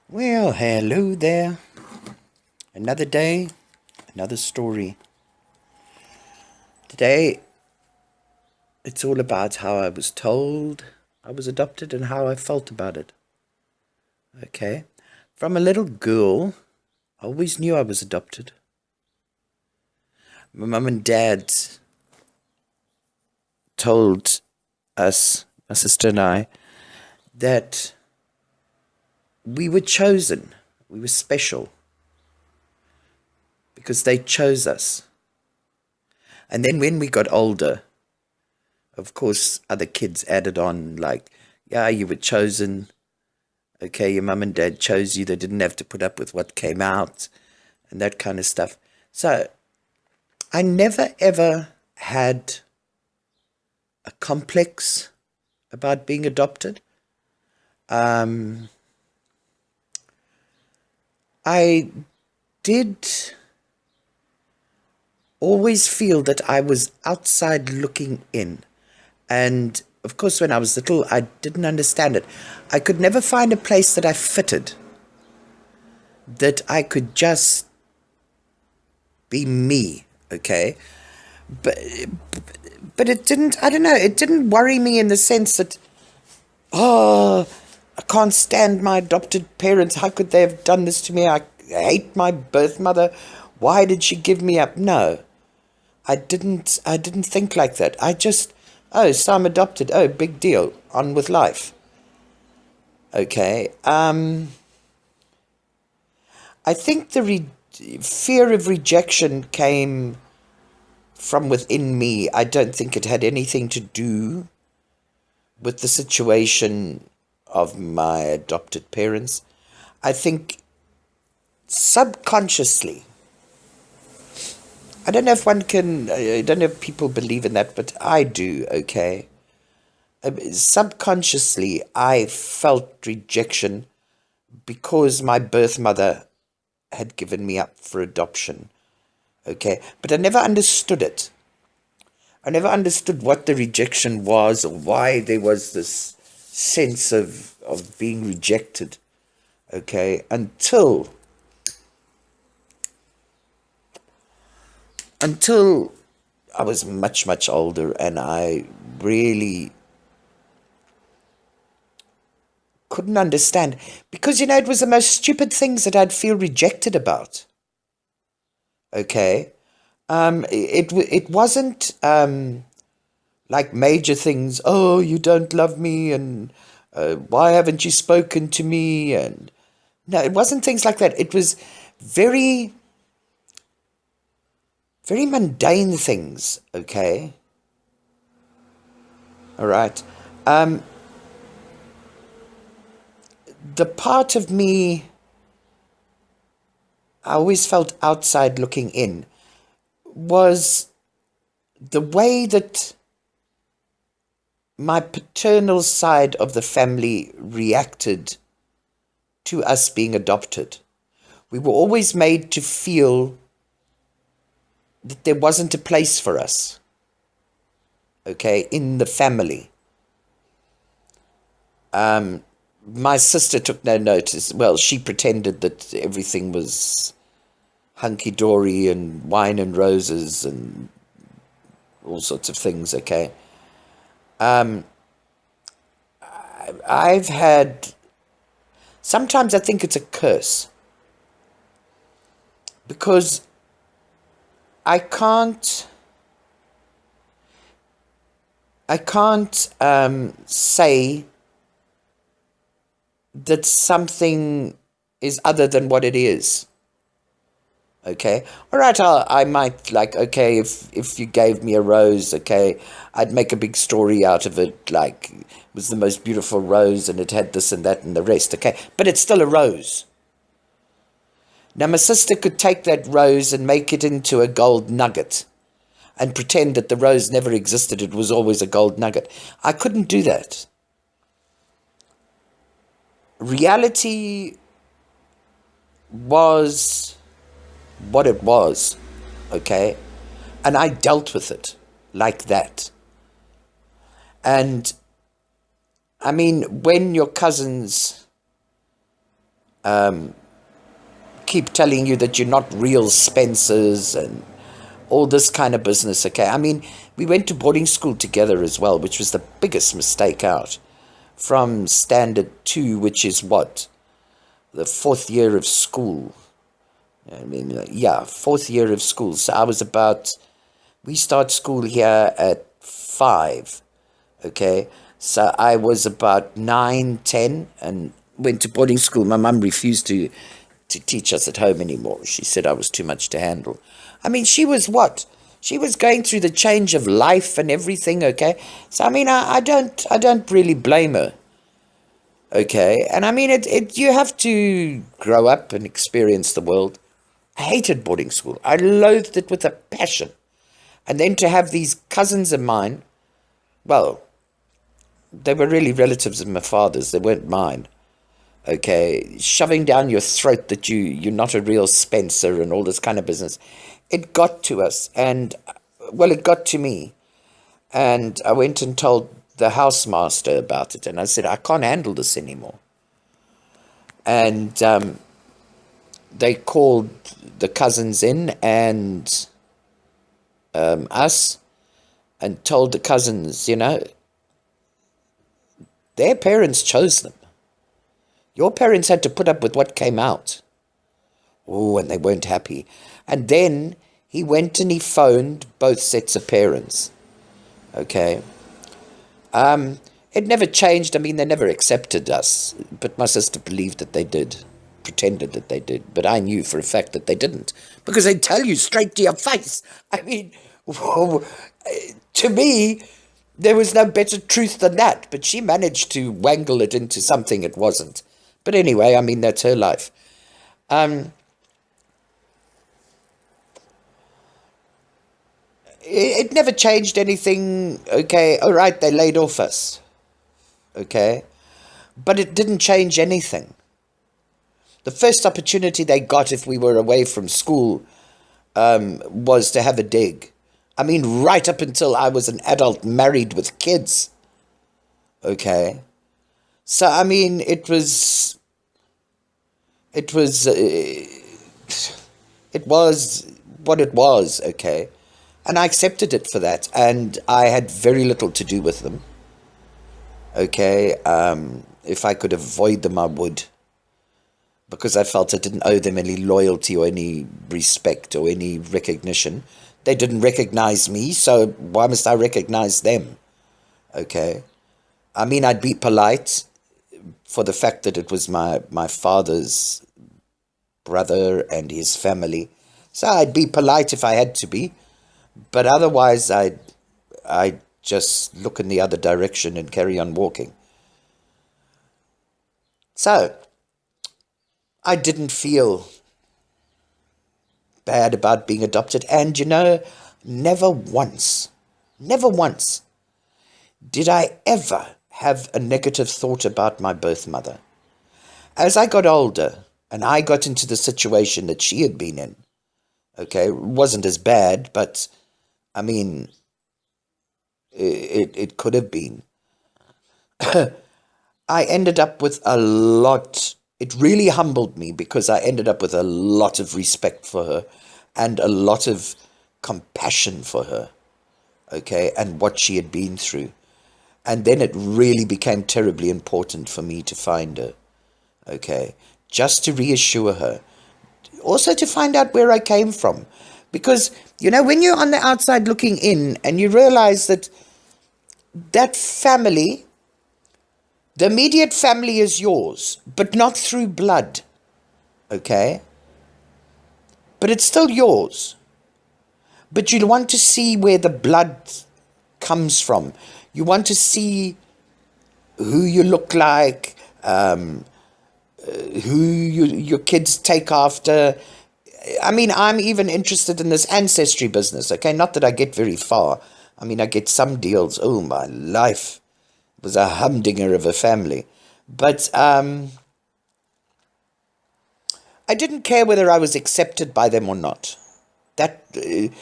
Well, hello there. Another day, another story. Today, it's all about how I was told I was adopted and how I felt about it. Okay? From a little girl, I always knew I was adopted. My mum and dad told us, my sister and I, that we were chosen. We were special because they chose us. And then when we got older, of course, other kids added on, like, yeah, you were chosen. Okay, your mum and dad chose you. They didn't have to put up with what came out and that kind of stuff. So I never ever had a complex about being adopted. I did always feel that I was outside looking in. And of course, when I was little, I didn't understand it. I could never find a place that I fitted, that I could just be me, okay? But but it didn't, I don't know, it didn't worry me in the sense that, oh, I can't stand my adopted parents. How could they have done this to me? I hate my birth mother. Why did she give me up? No, I didn't think like that. I just, oh, so I'm adopted. Oh, big deal. On with life. Okay. I think the fear of rejection came from within me. I don't think it had anything to do with the situation of my adopted parents. I think subconsciously, I don't know if one can, I don't know if people believe in that, but I do, okay? Subconsciously, I felt rejection because my birth mother had given me up for adoption, okay? But I never understood it. I never understood what the rejection was or why there was this sense of being rejected, okay? Until I was much, much older and I really couldn't understand because, it was the most stupid things that I'd feel rejected about. Okay. It wasn't like major things. Oh, you don't love me, and why haven't you spoken to me? And no, it wasn't things like that. It was very, very mundane things. Okay. All right. The part of me I always felt outside looking in was the way that my paternal side of the family reacted to us being adopted. We were always made to feel that there wasn't a place for us, okay, in the family. My sister took no notice. Well, she pretended that everything was hunky-dory and wine and roses and all sorts of things, okay? I've had... Sometimes I think it's a curse because I can't say that something is other than what it is. Okay, all right. I might okay, if you gave me a rose, okay, I'd make a big story out of it, like it was the most beautiful rose and it had this and that and the rest. Okay, but it's still a rose. Now my sister could take that rose and make it into a gold nugget and pretend that the rose never existed. It was always a gold nugget. I couldn't do that. Reality was what it was, okay? And I dealt with it like that. And I mean, when your cousins keep telling you that you're not real Spencers and all this kind of business, okay? I mean, we went to boarding school together as well, which was the biggest mistake out. From standard 2, which is what? The 4th year of school. I mean, yeah, 4th year of school. So we start school here at 5, okay? So I was about 9, 10, and went to boarding school. My mum refused to teach us at home anymore. She said I was too much to handle. I mean, she was what? She was going through the change of life and everything, okay? So, I mean, I don't really blame her, okay? And I mean, you have to grow up and experience the world. I hated boarding school. I loathed it with a passion. And then to have these cousins of mine, well, they were really relatives of my father's. They weren't mine. Okay, shoving down your throat that you're not a real Spencer and all this kind of business. It got to us, and, well, it got to me. And I went and told the housemaster about it, and I said, I can't handle this anymore. And they called the cousins in and us, and told the cousins, their parents chose them. Your parents had to put up with what came out. Oh, and they weren't happy. And then he went and he phoned both sets of parents. Okay. It never changed. I mean, they never accepted us. But my sister believed that they did, pretended that they did. But I knew for a fact that they didn't. Because they tell you straight to your face. I mean, to me, there was no better truth than that. But she managed to wangle it into something it wasn't. But anyway, I mean, that's her life. It never changed anything, okay? All right, they laid off us, okay? But it didn't change anything. The first opportunity they got if we were away from school was to have a dig. I mean, right up until I was an adult married with kids, okay? So, I mean, it was what it was, okay? And I accepted it for that, and I had very little to do with them, okay? If I could avoid them, I would, because I felt I didn't owe them any loyalty or any respect or any recognition. They didn't recognize me, so why must I recognize them, okay? I mean, I'd be polite for the fact that it was my father's brother and his family. So I'd be polite if I had to be. But otherwise, I'd just look in the other direction and carry on walking. So I didn't feel bad about being adopted. And, never once did I ever have a negative thought about my birth mother. As I got older and I got into the situation that she had been in, okay, it wasn't as bad, but I mean, it could have been. I ended up with a lot. It really humbled me because I ended up with a lot of respect for her and a lot of compassion for her, okay, and what she had been through. And then it really became terribly important for me to find her, okay, just to reassure her. Also to find out where I came from. Because, when you're on the outside looking in and you realize that family, the immediate family is yours, but not through blood, okay? But it's still yours. But you want to see where the blood comes from. You want to see who you look like, who your kids take after. I mean, I'm even interested in this ancestry business, okay? Not that I get very far. I mean, I get some deals. Oh, my life. It was a humdinger of a family. But I didn't care whether I was accepted by them or not. I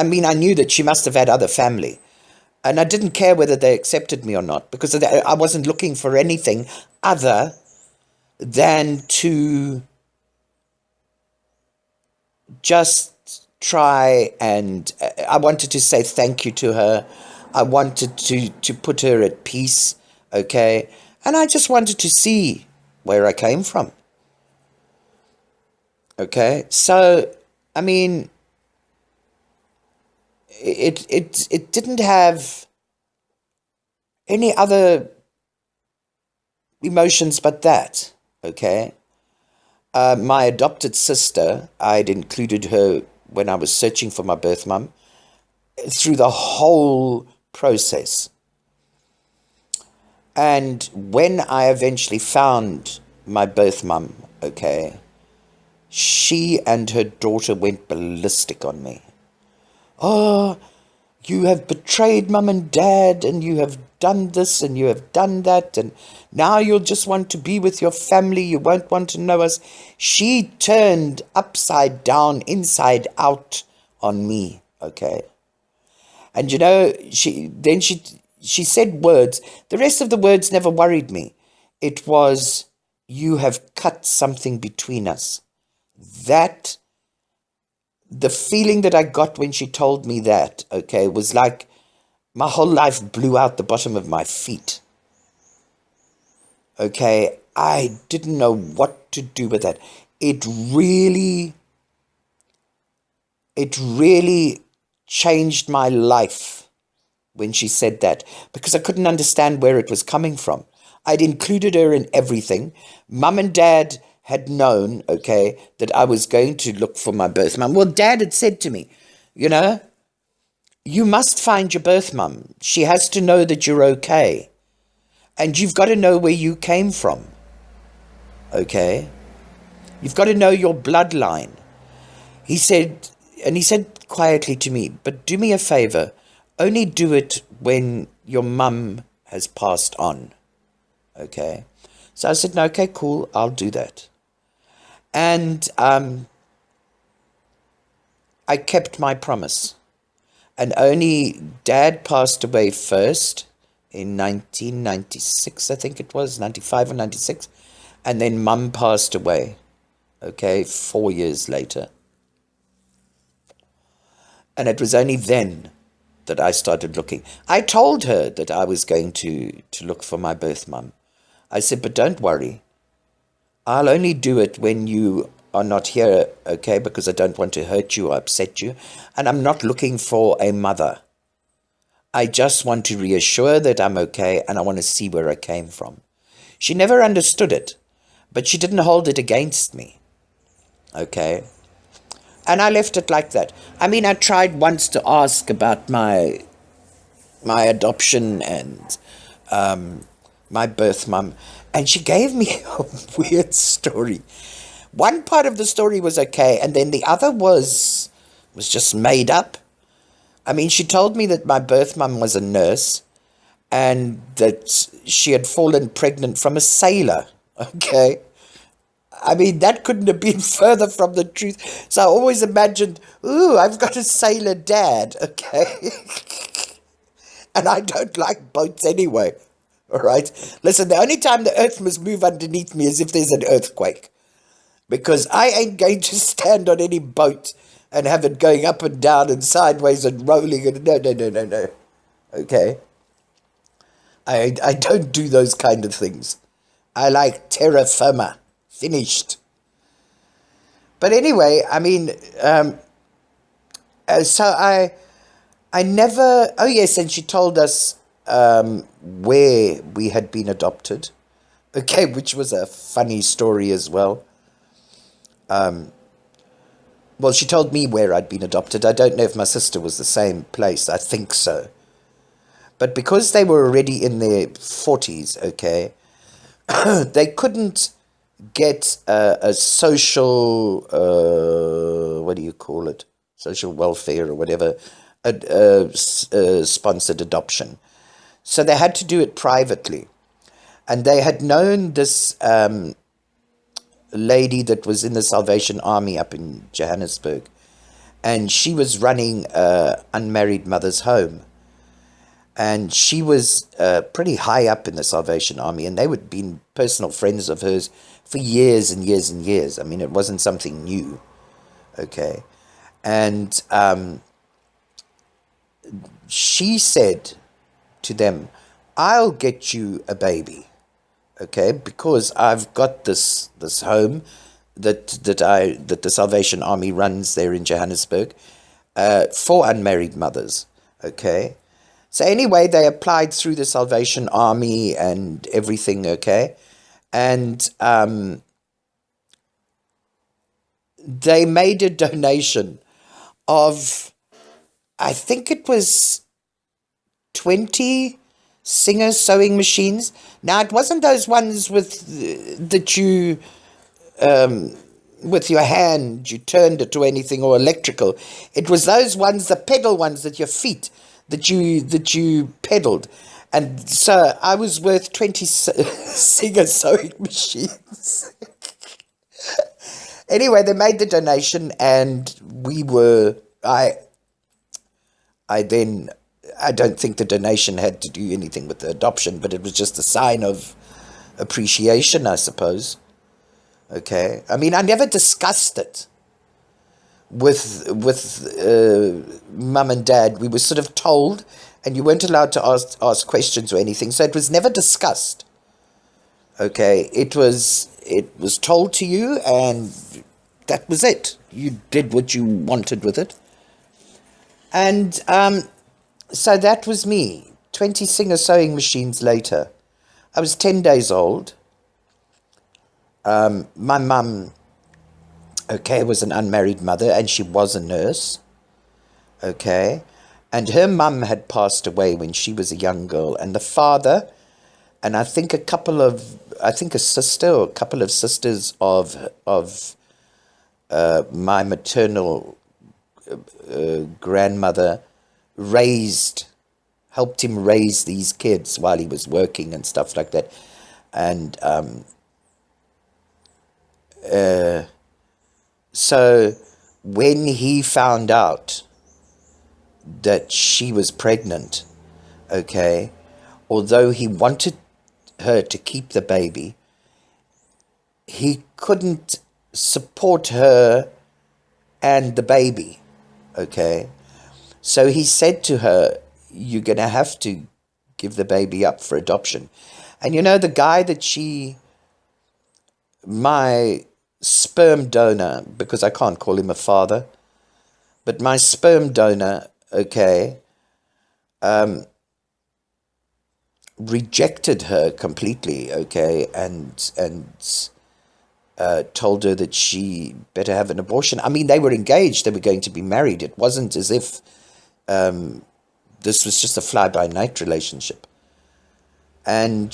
knew that she must have had other family. And I didn't care whether they accepted me or not, because I wasn't looking for anything other than to just try and I wanted to say thank you to her. I wanted to put her at peace, okay? And I just wanted to see where I came from, okay? So, I mean, it didn't have any other emotions but that, okay? My adopted sister, I'd included her when I was searching for my birth mum through the whole process. And when I eventually found my birth mum, okay, she and her daughter went ballistic on me. Oh, you have betrayed mum and dad, and you have done this and you have done that, and now you'll just want to be with your family, you won't want to know us. She turned upside down, inside out on me, okay? And you know, she said words. The rest of the words never worried me. It was, you have cut something between us. That, the feeling that I got when she told me that, okay, was like my whole life blew out the bottom of my feet. Okay, I didn't know what to do with that. It really changed my life when she said that, because I couldn't understand where it was coming from. I'd included her in everything. Mum and Dad had known, okay, that I was going to look for my birth mum. Well, Dad had said to me, you know, you must find your birth mum. She has to know that you're okay. And you've got to know where you came from, okay? You've got to know your bloodline. He said quietly to me, but do me a favor, only do it when your mum has passed on, okay? So I said, no, okay, cool, I'll do that. And I kept my promise. And only Dad passed away first in 1996, I think it was, 95 or 96. And then Mum passed away, okay, 4 years later. And it was only then that I started looking. I told her that I was going to look for my birth mum. I said, but don't worry. I'll only do it when you are not here, okay, because I don't want to hurt you or upset you. And I'm not looking for a mother. I just want to reassure that I'm okay, and I want to see where I came from. She never understood it, but she didn't hold it against me, okay? And I left it like that. I mean, I tried once to ask about my adoption and my birth mum, and she gave me a weird story. One part of the story was okay, and then the other was just made up. I mean, she told me that my birth mum was a nurse and that she had fallen pregnant from a sailor, okay? I mean, that couldn't have been further from the truth. So I always imagined, ooh, I've got a sailor dad, okay? And I don't like boats anyway, all right? Listen, the only time the earth must move underneath me is if there's an earthquake, because I ain't going to stand on any boat and have it going up and down and sideways and rolling. And no. Okay? I don't do those kind of things. I like terra firma. Finished. But anyway, I mean, so I never, oh yes, and she told us where we had been adopted, okay, which was a funny story as well. Well, she told me where I'd been adopted. I don't know if my sister was the same place. I think so. But because they were already in their 40s, okay, they couldn't get a social, what do you call it? Social welfare or whatever, sponsored adoption. So they had to do it privately. And they had known this lady that was in the Salvation Army up in Johannesburg. And she was running an unmarried mother's home. and she was pretty high up in the Salvation Army, and they would been personal friends of hers for years and years and years. I mean, it wasn't something new, okay? And she said to them, I'll get you a baby, okay, because I've got this home that the Salvation Army runs there in Johannesburg for unmarried mothers, okay. So anyway, they applied through the Salvation Army and everything, okay, and they made a donation of, I think it was 20 Singer sewing machines. Now, it wasn't those ones that you with your hand you turned it to anything or electrical. It was those ones, the pedal ones, that your feet that you pedaled. And so I was worth 20 Singer sewing machines. Anyway, they made the donation, and I don't think the donation had to do anything with the adoption, but it was just a sign of appreciation, I suppose. Okay. I mean, I never discussed it with mum and dad. We were sort of told, and you weren't allowed to ask questions or anything, so it was never discussed. Okay. It was told to you, and that was it. You did what you wanted with it. And so that was me. 20 Singer sewing machines later. I was 10 days old. My mum, okay, was an unmarried mother, and she was a nurse. Okay. And her mum had passed away when she was a young girl. And the father, and I think a sister or a couple of sisters of my maternal grandmother helped him raise these kids while he was working and stuff like that. And so when he found out that she was pregnant, okay, although he wanted her to keep the baby, he couldn't support her and the baby, okay. So he said to her, you're going to have to give the baby up for adoption. And the guy my sperm donor, because I can't call him a father, but my sperm donor, okay, rejected her completely, okay, and told her that she better have an abortion. I mean, they were engaged, they were going to be married. It wasn't as if this was just a fly-by-night relationship. And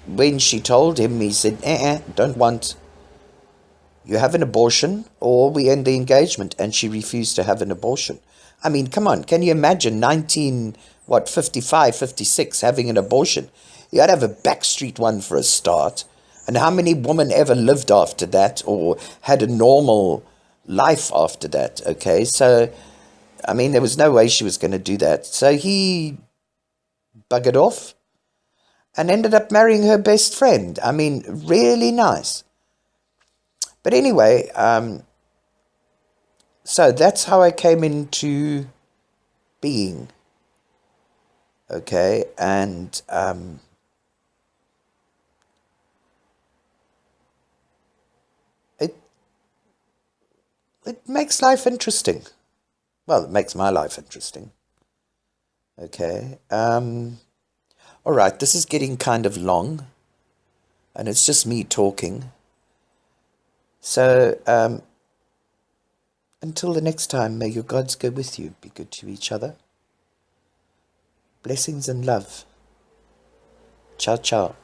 when she told him, he said, don't want. You have an abortion or we end the engagement. And she refused to have an abortion. I mean, come on, can you imagine 55, 56, having an abortion? You had to have a backstreet one for a start. And how many women ever lived after that or had a normal life after that, okay? So, I mean, there was no way she was going to do that. So he buggered off and ended up marrying her best friend. I mean, really nice. But anyway, so that's how I came into being, okay? And it makes life interesting. Well, it makes my life interesting. Okay. All right, this is getting kind of long, and it's just me talking. So, until the next time, may your gods go with you. Be good to each other. Blessings and love. Ciao, ciao.